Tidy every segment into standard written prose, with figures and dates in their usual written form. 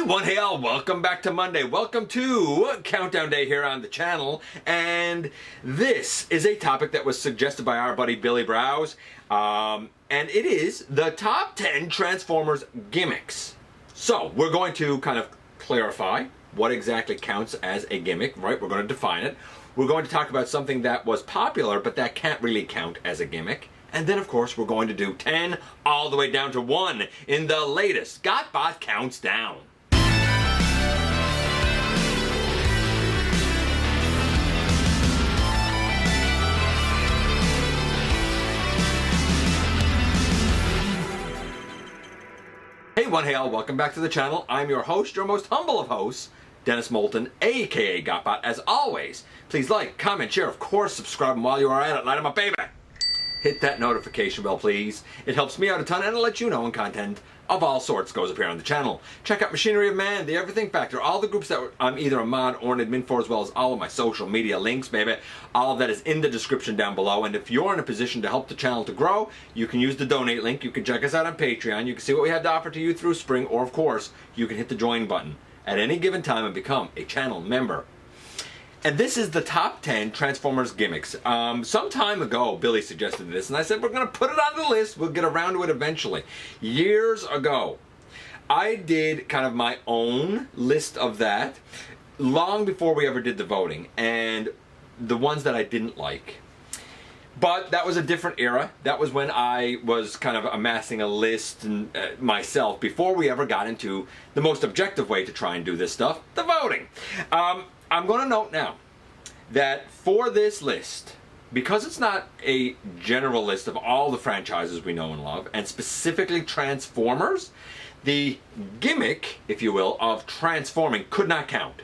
Hey all, welcome back to Monday. Welcome to Countdown Day here on the channel. And this is a topic that was suggested by our buddy Billy Browse. And it is the top 10 Transformers gimmicks. So we're going to kind of clarify what exactly counts as a gimmick, right? We're going to define it. We're going to talk about something that was popular but that can't really count as a gimmick. And then, of course, we're going to do 10 all the way down to 1 in the latest GotBot Counts Down. Hey all, welcome back to the channel. I'm your host, your most humble of hosts, Dennis Moulton, aka GotBot. As always, please like, comment, share, of course, subscribe, and while you are at it, light 'em up, baby! Hit that notification bell, please. It helps me out a ton, and it'll let you know when content of all sorts goes up here on the channel. Check out Machinery of Man, The Everything Factor, all the groups that I'm either a mod or an admin for, as well as all of my social media links, baby. All of that is in the description down below, and if you're in a position to help the channel to grow, you can use the donate link. You can check us out on Patreon. You can see what we have to offer to you through Spring, or of course, you can hit the join button at any given time and become a channel member. And this is the top 10 Transformers gimmicks. Some time ago, Billy suggested this, and I said, we're going to put it on the list. We'll get around to it eventually. Years ago, I did kind of my own list of that, long before we ever did the voting, and the ones that I didn't like. But that was a different era. That was when I was kind of amassing a list myself, before we ever got into the most objective way to try and do this stuff, the voting. I'm going to note now that for this list, because it's not a general list of all the franchises we know and love, and specifically Transformers, the gimmick, if you will, of transforming could not count.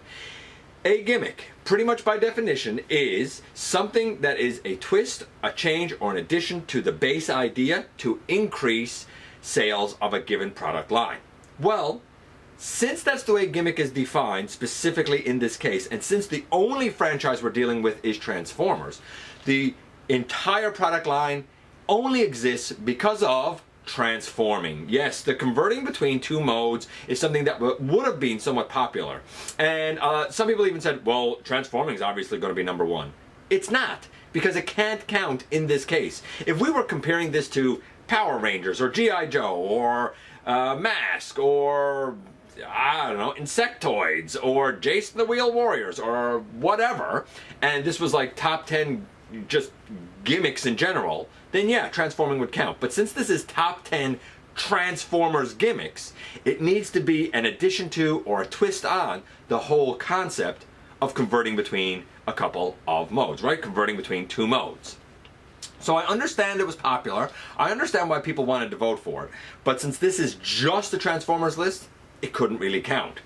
A gimmick, pretty much by definition, is something that is a twist, a change, or an addition to the base idea to increase sales of a given product line. Well, since that's the way gimmick is defined, specifically in this case, and since the only franchise we're dealing with is Transformers, the entire product line only exists because of transforming. Yes, the converting between two modes is something that would have been somewhat popular. And some people even said, well, transforming is obviously going to be number one. It's not, because it can't count in this case. If we were comparing this to Power Rangers or G.I. Joe or Mask or I don't know, Insectoids or Jason the Wheel Warriors or whatever, and this was like top 10 just gimmicks in general, then yeah, transforming would count. But since this is top 10 Transformers gimmicks, it needs to be an addition to or a twist on the whole concept of converting between a couple of modes, right? Converting between two modes. So I understand it was popular. I understand why people wanted to vote for it. But since this is just the Transformers list, it couldn't really count.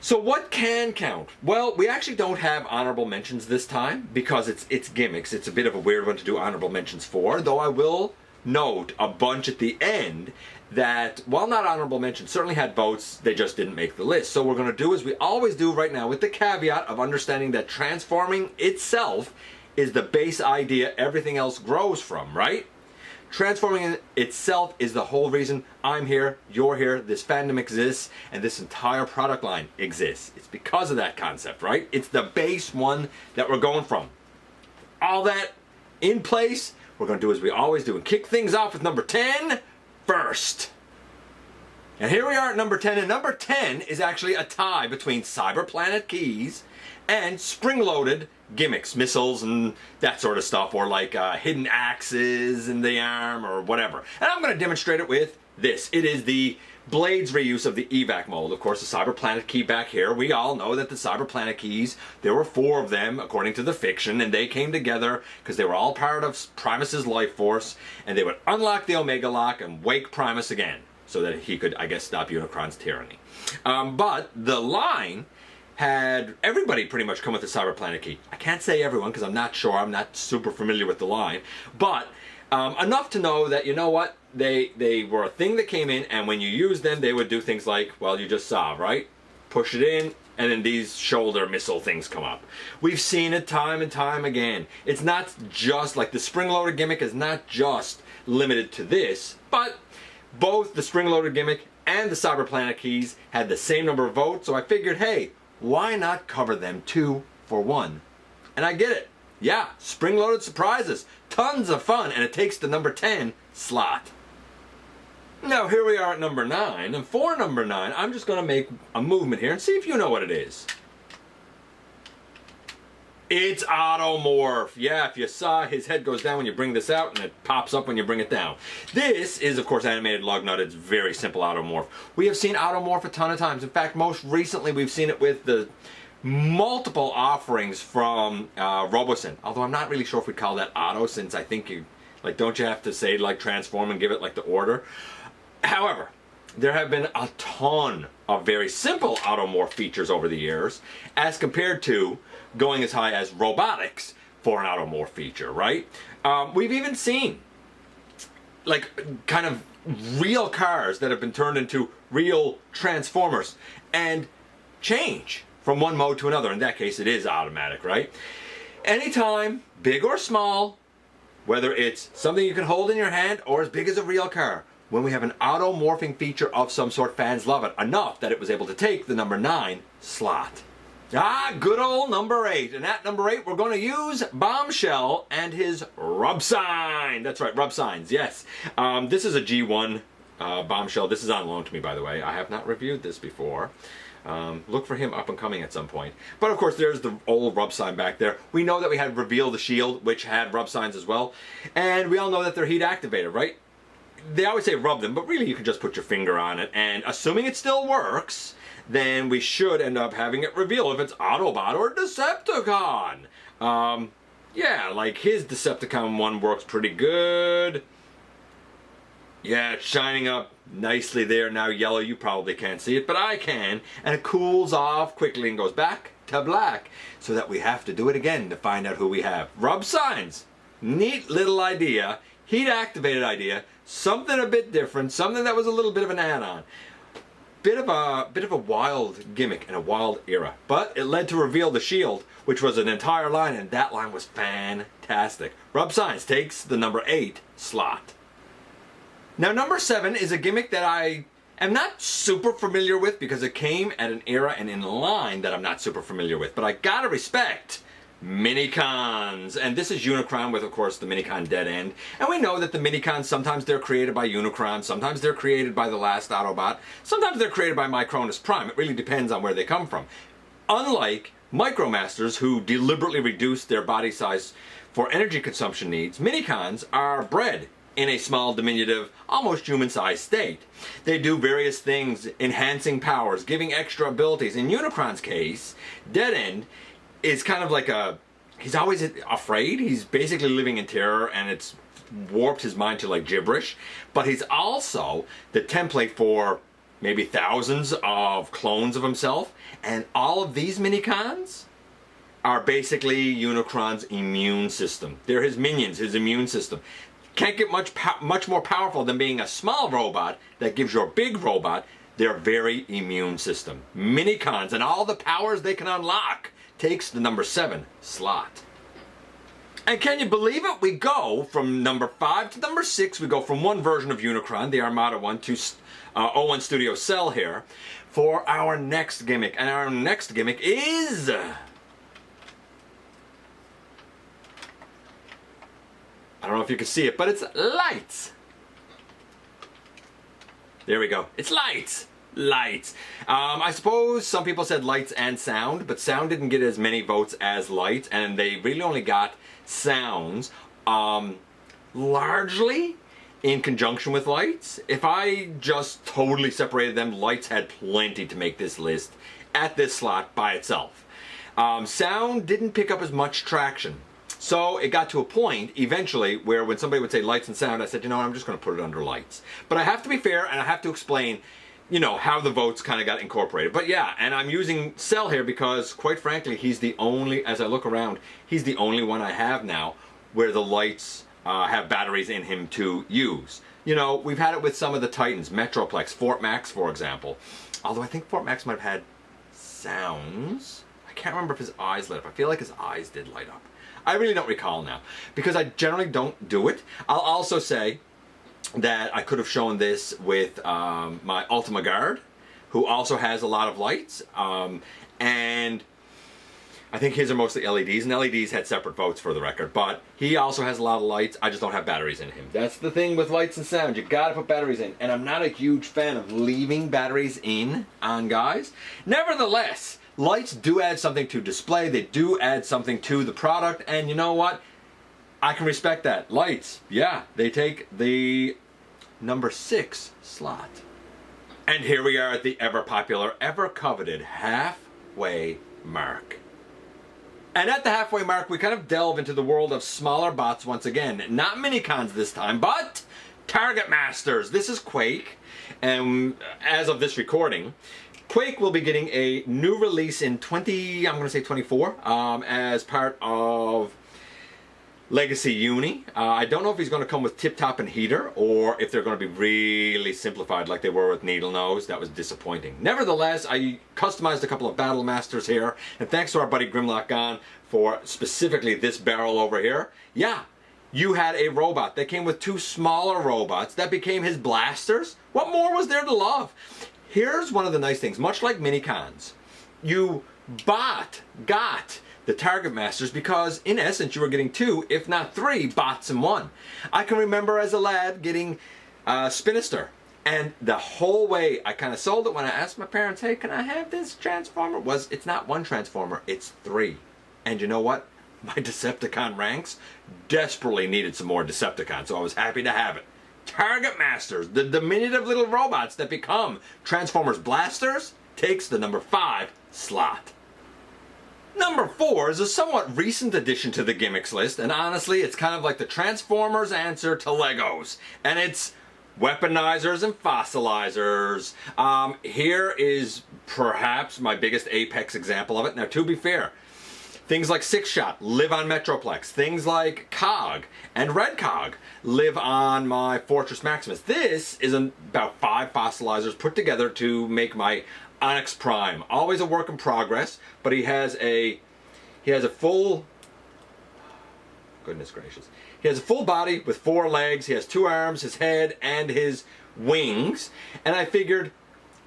So what can count? Well, we actually don't have honorable mentions this time because it's gimmicks. It's a bit of a weird one to do honorable mentions for, though I will note a bunch at the end that, while not honorable mentions, certainly had votes, they just didn't make the list. So what we're going to do is we always do right now, with the caveat of understanding that transforming itself is the base idea everything else grows from, right? Transforming itself is the whole reason I'm here, you're here, this fandom exists, and this entire product line exists. It's because of that concept, right? It's the base one that we're going from. All that in place, we're going to do as we always do and kick things off with number 10 first. And here we are at number 10, and number 10 is actually a tie between Cyber Planet keys and spring-loaded gimmicks, missiles, and that sort of stuff, or like hidden axes in the arm or whatever. And I'm going to demonstrate it with this. It is the Blades reuse of the evac mold. Of course, the Cyber Planet key back here. We all know that the Cyber Planet keys, there were 4 of them according to the fiction, and they came together because they were all part of Primus's life force, and they would unlock the Omega Lock and wake Primus again so that he could, I guess, stop Unicron's tyranny. But the line had everybody pretty much come with the Cyber Planet key. I can't say everyone because I'm not sure. I'm not super familiar with the line. But enough to know that, you know what, they were a thing that came in, and when you used them, they would do things like, well, you just saw, right? Push it in, and then these shoulder missile things come up. We've seen it time and time again. It's not just, like the spring-loaded gimmick is not just limited to this, but both the spring-loaded gimmick and the Cyber Planet keys had the same number of votes, so I figured, hey, why not cover them 2 for 1? And I get it. Yeah, spring-loaded surprises. Tons of fun, and it takes the number 10 slot. Now here we are at number 9, and for number 9, I'm just going to make a movement here and see if you know what it is. It's Automorph. Yeah, if you saw, his head goes down when you bring this out, and it pops up when you bring it down. This is, of course, animated lug nut. It's very simple Automorph. We have seen Automorph a ton of times. In fact, most recently we've seen it with the multiple offerings from Robosyn. Although I'm not really sure if we call that Auto, since I think you, like, don't you have to say, like, transform and give it, like, the order? However, there have been a ton of very simple Automorph features over the years, as compared to going as high as robotics for an Automorph feature, right? We've even seen, like, kind of real cars that have been turned into real transformers and change from one mode to another. In that case, it is automatic, right? Anytime, big or small, whether it's something you can hold in your hand or as big as a real car, when we have an auto-morphing feature of some sort, fans love it enough that it was able to take the number 9 slot. Ah, good old number 8. And at number 8, we're going to use Bombshell and his rub sign. That's right, rub signs, yes. This is a G1 Bombshell. This is on loan to me, by the way. I have not reviewed this before. Look for him up and coming at some point. But of course, there's the old rub sign back there. We know that we had Reveal the Shield, which had rub signs as well. And we all know that they're heat activated, right? They always say rub them, but really you can just put your finger on it. And assuming it still works, then we should end up having it reveal if it's Autobot or Decepticon. Yeah, like his Decepticon one works pretty good. Yeah, it's shining up nicely there. Now yellow, you probably can't see it, but I can. And it cools off quickly and goes back to black, so that we have to do it again to find out who we have. Rub signs. Neat little idea. Heat activated idea. Something a bit different. Something that was a little bit of an add-on. Bit of a wild gimmick and a wild era. But it led to Reveal the Shield, which was an entire line, and that line was fantastic. Rub signs takes the number 8 slot. Now, number 7 is a gimmick that I am not super familiar with because it came at an era and in a line that I'm not super familiar with. But I gotta respect Minicons. And this is Unicron with, of course, the Minicon dead end. And we know that the Minicons, sometimes they're created by Unicron, sometimes they're created by the last Autobot, sometimes they're created by Micronus Prime. It really depends on where they come from. Unlike Micromasters, who deliberately reduce their body size for energy consumption needs, Minicons are bred in a small, diminutive, almost human-sized state. They do various things, enhancing powers, giving extra abilities. In Unicron's case, Dead End is kind of like he's always afraid. He's basically living in terror, and it's warped his mind to like gibberish. But he's also the template for maybe thousands of clones of himself. And all of these Minicons are basically Unicron's immune system. They're his minions, his immune system. Can't get much more powerful than being a small robot that gives your big robot their very immune system. Minicons and all the powers they can unlock takes the number 7 slot. And can you believe it? We go from number 5 to number 6. We go from one version of Unicron, the Armada one, to O1 Studio Cell here for our next gimmick. And our next gimmick is I don't know if you can see it, but it's lights. There we go. It's lights. Lights. I suppose some people said lights and sound, but sound didn't get as many votes as lights, and they really only got sounds largely in conjunction with lights. If I just totally separated them, lights had plenty to make this list at this slot by itself. Sound didn't pick up as much traction. So it got to a point, eventually, where when somebody would say lights and sound, I said, you know what, I'm just going to put it under lights. But I have to be fair, and I have to explain, you know, how the votes kind of got incorporated. But yeah, and I'm using Cell here because, quite frankly, he's the only, as I look around, he's the only one I have now where the lights have batteries in him to use. You know, we've had it with some of the Titans, Metroplex, Fort Max, for example. Although I think Fort Max might have had sounds. I can't remember if his eyes lit up. I feel like his eyes did light up. I really don't recall now, because I generally don't do it. I'll also say, that I could have shown this with my Ultima Guard, who also has a lot of lights, and I think his are mostly LEDs, and LEDs had separate votes for the record, but he also has a lot of lights. I just don't have batteries in him. That's the thing with lights and sound. You gotta put batteries in, and I'm not a huge fan of leaving batteries in on guys. Nevertheless, lights do add something to display. They do add something to the product, and you know what? I can respect that. Lights, yeah, they take the number 6 slot. And here we are at the ever popular, ever coveted halfway mark. And at the halfway mark, we kind of delve into the world of smaller bots once again. Not minicons this time, but target masters. This is Quake, and as of this recording, Quake will be getting a new release in 24, as part of Legacy Uni. I don't know if he's going to come with Tip Top and Heater, or if they're going to be really simplified like they were with Needle Nose. That was disappointing. Nevertheless, I customized a couple of Battle Masters here, and thanks to our buddy Grimlock Gone for specifically this barrel over here. Yeah, you had a robot that came with 2 smaller robots that became his blasters. What more was there to love? Here's one of the nice things. Much like minicons, you got the target masters because in essence you were getting 2, if not 3 bots in one. I can remember as a lad getting Spinister, and the whole way I kind of sold it when I asked my parents, hey, can I have this transformer? Was it's not 1 transformer, it's 3. And you know what? My Decepticon ranks desperately needed some more Decepticons, so I was happy to have it. Target masters, the diminutive little robots that become Transformers blasters, takes the number 5 slot. Number 4 is a somewhat recent addition to the gimmicks list, and honestly, it's kind of like the Transformers answer to Legos, and it's Weaponizers and fossilizers. Here is perhaps my biggest apex example of it. Now, to be fair, things like 6-Shot live on Metroplex. Things like Cog and Red Cog live on my Fortress Maximus. This is about 5 fossilizers put together to make my Onyx Prime. Always a work in progress, but he has a full, goodness gracious. He has a full body with 4 legs. He has 2 arms, his head, and his wings. And I figured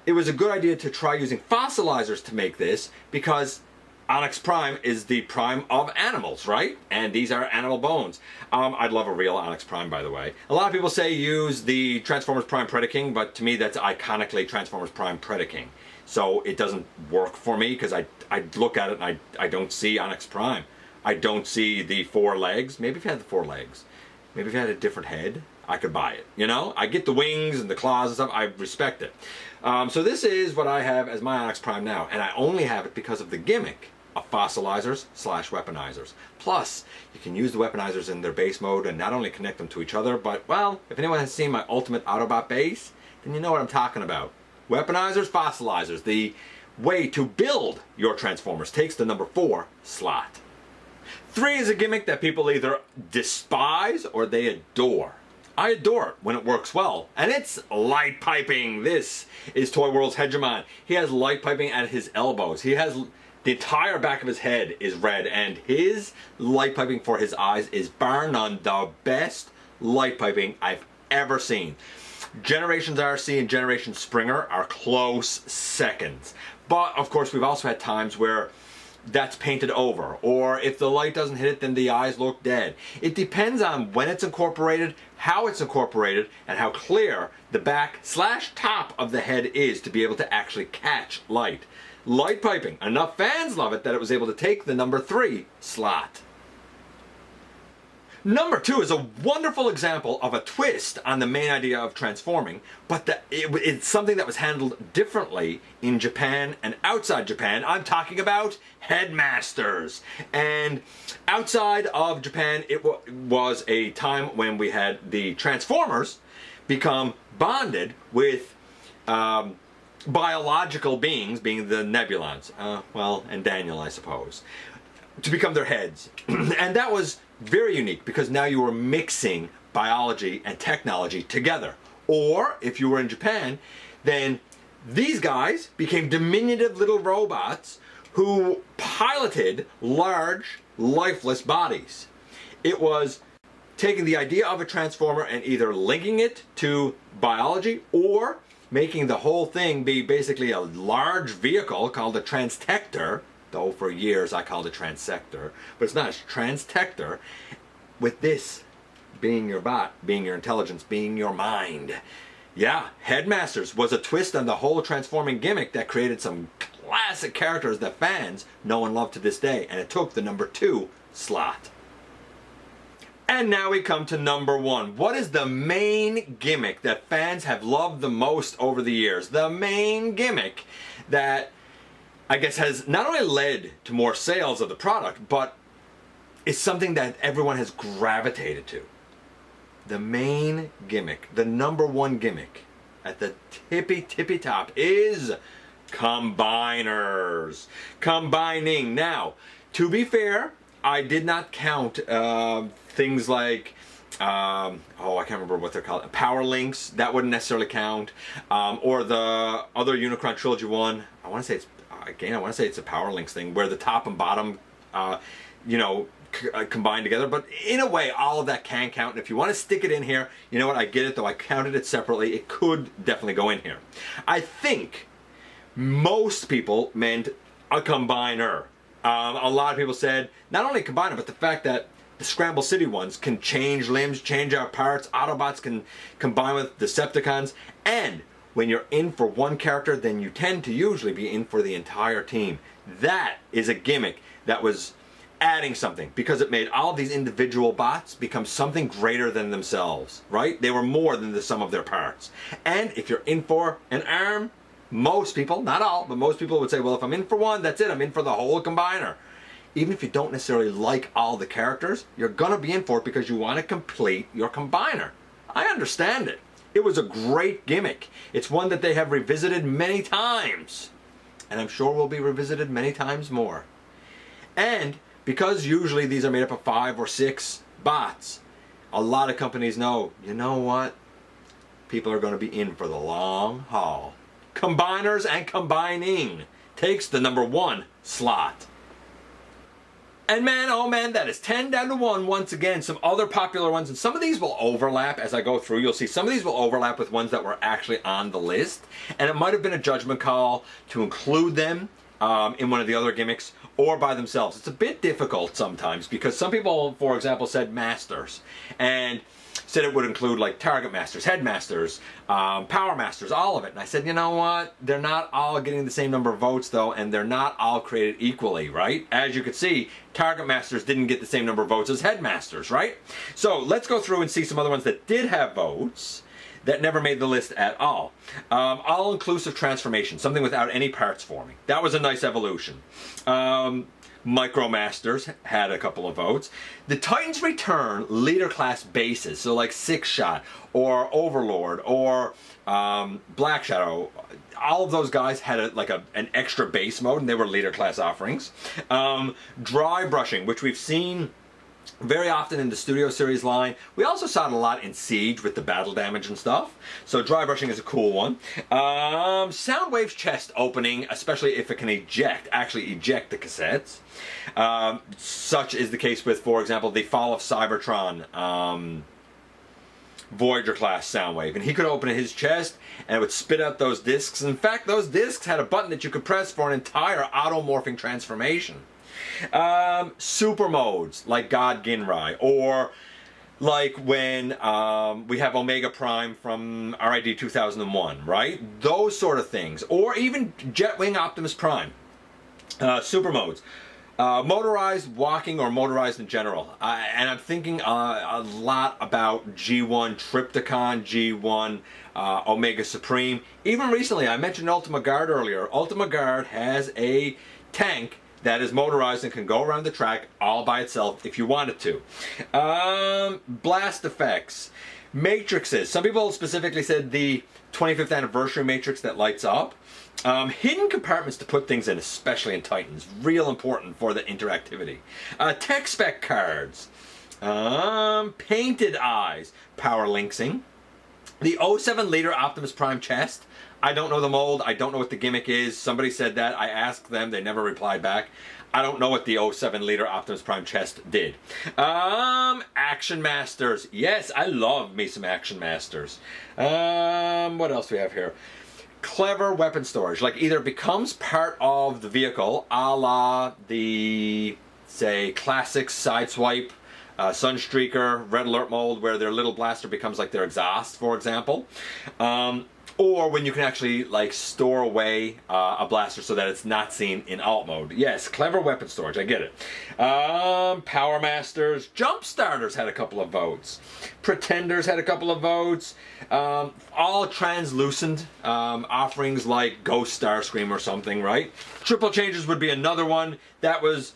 it was a good idea to try using fossilizers to make this, because Onyx Prime is the prime of animals, right? And these are animal bones. I'd love a real Onyx Prime, by the way. A lot of people say use the Transformers Prime Predaking, but to me that's iconically Transformers Prime Predaking. So it doesn't work for me, because I look at it and I don't see Onyx Prime. I don't see the 4 legs. Maybe if it had the 4 legs. Maybe if it had a different head, I could buy it. You know? I get the wings and the claws and stuff. I respect it. So this is what I have as my Onyx Prime now. And I only have it because of the gimmick of fossilizers / weaponizers. Plus, you can use the weaponizers in their base mode and not only connect them to each other, but, well, if anyone has seen my Ultimate Autobot base, then you know what I'm talking about. Weaponizers, fossilizers, the way to build your Transformers, takes the number 4 slot. 3 is a gimmick that people either despise or they adore. I adore it when it works well, and it's light piping. This is Toy World's Hegemon. He has light piping at his elbows. He has the entire back of his head is red, and his light piping for his eyes is bar none the best light piping I've ever seen. Generations RC and Generation Springer are close seconds. But, of course, we've also had times where that's painted over, or if the light doesn't hit it, then the eyes look dead. It depends on when it's incorporated, how it's incorporated, and how clear the back / top of the head is to be able to actually catch light. Light piping. Enough fans love it that it was able to take the number 3 slot. Number 2 is a wonderful example of a twist on the main idea of transforming, but it's something that was handled differently in Japan and outside Japan. I'm talking about Headmasters. And outside of Japan, it was a time when we had the Transformers become bonded with biological beings, being the Nebulons, and Daniel, I suppose, to become their heads. And that was very unique, because now you were mixing biology and technology together. Or, if you were in Japan, then these guys became diminutive little robots who piloted large, lifeless bodies. It was taking the idea of a transformer and either linking it to biology or making the whole thing be basically a large vehicle called a transtector, though for years I called it transector, but it's not, it's transtector, with this being your bot, being your intelligence, being your mind. Yeah, Headmasters was a twist on the whole transforming gimmick that created some classic characters that fans know and love to this day, and it took the number 2 slot. And now we come to number 1. What is the main gimmick that fans have loved the most over the years? The main gimmick that I guess has not only led to more sales of the product, but is something that everyone has gravitated to. The main gimmick, the number 1 gimmick at the tippy top is combiners. Combining. Now, to be fair, I did not count things like, I can't remember what they're called, power links. That wouldn't necessarily count. Or the other Unicron Trilogy one. I want to say it's a power links thing where the top and bottom, combined together. But in a way, all of that can count. And if you want to stick it in here, you know what? I get it, though I counted it separately. It could definitely go in here. I think most people meant a combiner. A lot of people said not only combiner, but the fact that the Scramble City ones can change limbs, change out parts. Autobots can combine with Decepticons. And when you're in for one character, then you tend to usually be in for the entire team. That is a gimmick that was adding something because it made all of these individual bots become something greater than themselves, right? They were more than the sum of their parts. And if you're in for an arm, most people, not all, but most people would say, well, if I'm in for one, that's it. I'm in for the whole combiner. Even if you don't necessarily like all the characters, you're going to be in for it because you want to complete your combiner. I understand it. It was a great gimmick. It's one that they have revisited many times. And I'm sure will be revisited many times more. And because usually these are made up of 5 or 6 bots, a lot of companies know, you know what? People are going to be in for the long haul. Combiners and combining takes the number 1 slot. And man, oh man, that is 10 down to 1 once again. Some other popular ones, and some of these will overlap as I go through. You'll see some of these will overlap with ones that were actually on the list. And it might have been a judgment call to include them in one of the other gimmicks or by themselves. It's a bit difficult sometimes because some people, for example, said masters and said it would include like target masters, headmasters, power masters, all of it. And I said, you know what? They're not all getting the same number of votes though, and they're not all created equally, right? As you can see, target masters didn't get the same number of votes as headmasters, right? So let's go through and see some other ones that did have votes that never made the list at all. All-inclusive transformation, something without any parts forming. That was a nice evolution. Micromasters had a couple of votes. The Titans Return leader class bases, so like Six Shot or Overlord or Black Shadow, all of those guys had an extra base mode and they were leader class offerings. Dry brushing, which we've seen very often in the Studio Series line. We also saw it a lot in Siege with the battle damage and stuff. So dry brushing is a cool one. Soundwave's chest opening, especially if it can actually eject the cassettes. Such is the case with, for example, the Fall of Cybertron Voyager class Soundwave. And he could open his chest and it would spit out those discs. In fact, those discs had a button that you could press for an entire automorphing transformation. Super modes like God Ginrai, or like when we have Omega Prime from RID 2001, right? Those sort of things, or even Jetwing Optimus Prime. Super modes. Motorized walking or motorized in general. And I'm thinking a lot about G1 Tripticon, G1 Omega Supreme. Even recently, I mentioned Ultima Guard earlier. Ultima Guard has a tank that is motorized and can go around the track all by itself if you wanted to. Blast effects. Matrixes. Some people specifically said the 25th anniversary matrix that lights up. Hidden compartments to put things in, especially in Titans. Real important for the interactivity. Tech spec cards. Painted eyes. Power linksing. The 07 liter Optimus Prime chest. I don't know the mold. I don't know what the gimmick is. Somebody said that. I asked them. They never replied back. I don't know what the 07 liter Optimus Prime chest did. Action Masters. Yes, I love me some Action Masters. What else do we have here? Clever weapon storage. Like either becomes part of the vehicle, a la the, say, classic Sideswipe, Sunstreaker, Red Alert mold, where their little blaster becomes like their exhaust, for example. Or when you can actually like store away a blaster so that it's not seen in alt mode. Yes, clever weapon storage, I get it. Power Masters, Jump Starters had a couple of votes. Pretenders had a couple of votes. All translucent offerings like Ghost Starscream or something, right? Triple Changes would be another one that was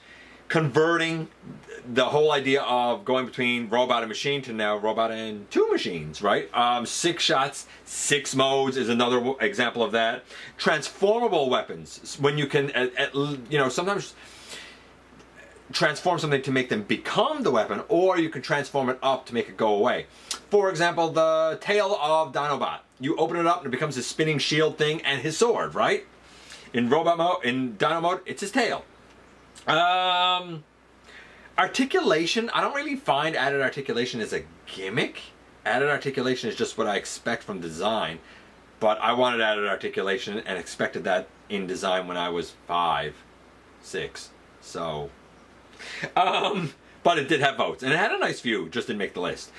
converting the whole idea of going between robot and machine to now robot and two machines, right? 6 shots, 6 modes is another example of that. Transformable weapons, when you can, you know, sometimes transform something to make them become the weapon, or you can transform it up to make it go away. For example, the tail of Dinobot. You open it up and it becomes his spinning shield thing and his sword, right? In robot mode, in Dino mode, it's his tail. Articulation, I don't really find added articulation as a gimmick. Added articulation is just what I expect from design. But I wanted added articulation and expected that in design when I was 5, 6. So, but it did have votes. And it had a nice view, just didn't make the list.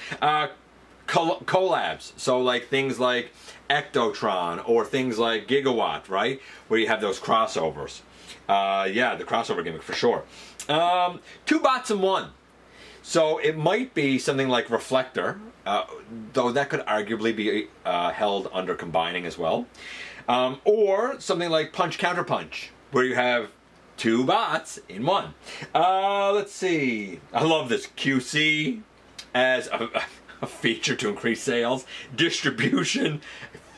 Collabs, so like things like Ectotron or things like Gigawatt, right? Where you have those crossovers. Yeah, the crossover gimmick for sure. 2 bots in 1. So it might be something like Reflector, though that could arguably be held under combining as well. Or something like Punch Counter Punch, where you have 2 bots in 1. Let's see. I love this. QC as a feature to increase sales. Distribution.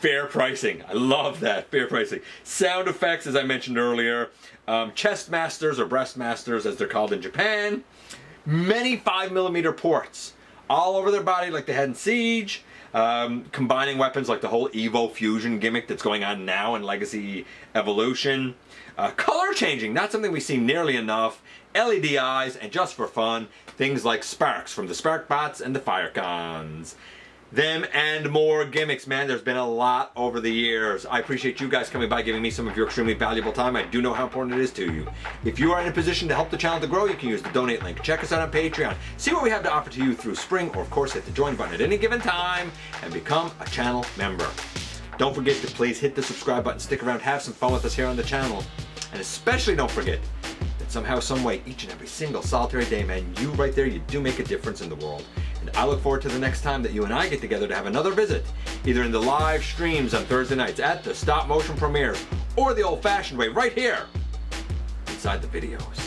Fair pricing. I love that. Fair pricing. Sound effects, as I mentioned earlier. Chest Masters, or Breast Masters, as they're called in Japan. Many 5mm ports all over their body, like they had in Siege. Combining weapons, like the whole Evo Fusion gimmick that's going on now in Legacy Evolution. Color changing, not something we see nearly enough. LED eyes, and just for fun, things like Sparks from the Spark Bots and the Firecons. Them and more gimmicks, man. There's been a lot over the years. I appreciate you guys coming by, giving me some of your extremely valuable time. I do know how important it is to you. If you are in a position to help the channel to grow, you can use the donate link. Check us out on Patreon. See what we have to offer to you through Spring, or of course hit the join button at any given time and become a channel member. Don't forget to please hit the subscribe button, stick around, have some fun with us here on the channel. And especially don't forget that somehow, some way, each and every single solitary day, man, you right there, you do make a difference in the world. And I look forward to the next time that you and I get together to have another visit, either in the live streams on Thursday nights at the stop motion premieres, or the old-fashioned way right here inside the videos.